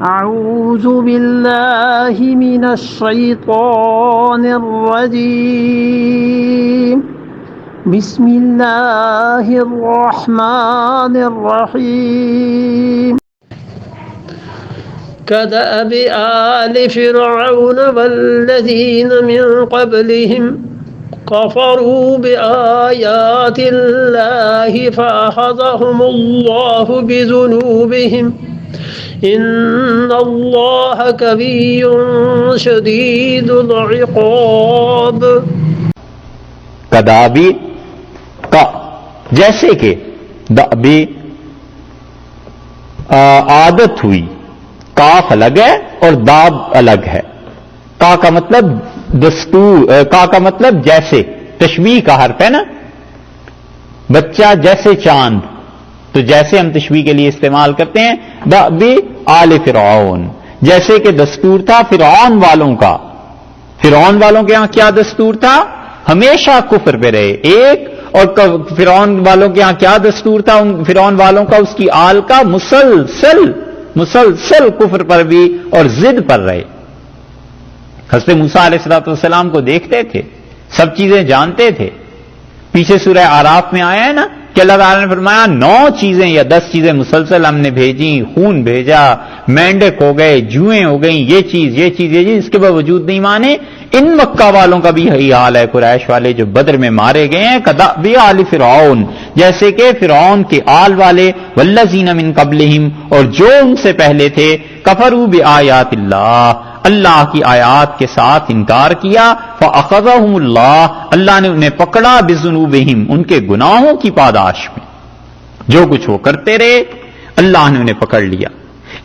أعوذ بالله من الشيطان الرجيم بسم الله الرحمن الرحيم كدأب آل فرعون والذين من قبلهم كفروا بآيات الله فأخذهم الله بذنوبهم إن الله قوي شديد العقاب. کدابی کا جیسے کہ دابی عادت ہوئی، کاف الگ ہے اور داب الگ ہے. کا مطلب دستور، کا مطلب جیسے، تشبیہ کا حرف ہے نا. بچہ جیسے چاند، تو جیسے ہم تشبیہ کے لیے استعمال کرتے ہیں. دابی آل فرعون، جیسے کہ دستور تھا فرعون والوں کا. فرعون والوں کے ہاں کیا دستور تھا؟ ہمیشہ کفر پہ رہے. ایک اور فرعون والوں کے ہاں کیا دستور تھا؟ فرعون والوں کا، اس کی آل کا مسلسل کفر پر بھی اور ضد پر رہے. حضرت موسیٰ علیہ السلام کو دیکھتے تھے، سب چیزیں جانتے تھے. پیچھے سورہ اعراف میں آیا ہے نا کہ اللہ تعالیٰ نے فرمایا 9 چیزیں یا 10 چیزیں مسلسل ہم نے بھیجی، خون بھیجا، مینڈک ہو گئے، جوئیں ہو گئیں، یہ چیز، اس کے باوجود نہیں مانے. ان مکہ والوں کا بھی یہی حال ہے، قریش والے جو بدر میں مارے گئے ہیں. کدأب آل فرعون، جیسے کہ فرعون کے آل والے، والذین من قبلہم، اور جو ان سے پہلے تھے، کفروا بآیات اللہ، اللہ کی آیات کے ساتھ انکار کیا. فأخذہم اللہ، اللہ نے انہیں پکڑا، بذنوبہم، ان کے گناہوں کی پاداش میں. جو کچھ وہ کرتے رہے اللہ نے انہیں پکڑ لیا.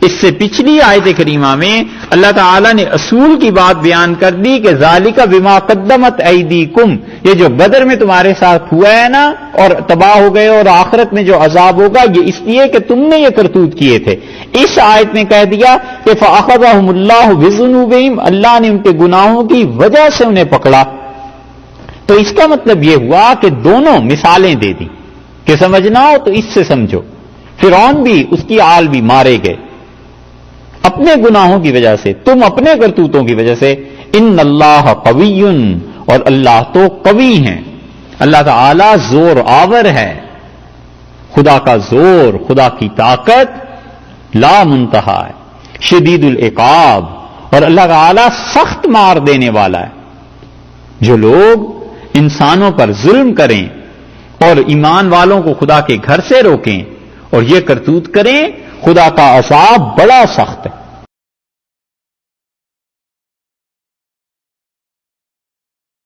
اس سے پچھلی آیت کریمہ میں اللہ تعالیٰ نے اصول کی بات بیان کر دی کہ ذالک بما قدمت ایدیکم، یہ جو بدر میں تمہارے ساتھ ہوا ہے نا اور تباہ ہو گئے، اور آخرت میں جو عذاب ہوگا یہ اس لیے کہ تم نے یہ کرتوت کیے تھے. اس آیت میں کہہ دیا کہ فأخذہم اللہ بذنوبہم، اللہ نے ان کے گناہوں کی وجہ سے انہیں پکڑا. تو اس کا مطلب یہ ہوا کہ دونوں مثالیں دے دی کہ سمجھنا ہو تو اس سے سمجھو. فرعون بھی، اس کی آل بھی مارے گئے اپنے گناہوں کی وجہ سے، تم اپنے کرتوتوں کی وجہ سے. ان اللہ قوی، اور اللہ تو قوی ہیں. اللہ تعالی زور آور ہے. خدا کا زور، خدا کی طاقت لا منتہا ہے. شدید العقاب، اور اللہ تعالی سخت مار دینے والا ہے. جو لوگ انسانوں پر ظلم کریں اور ایمان والوں کو خدا کے گھر سے روکیں اور یہ کرتوت کریں، خدا کا عذاب بڑا سخت ہے.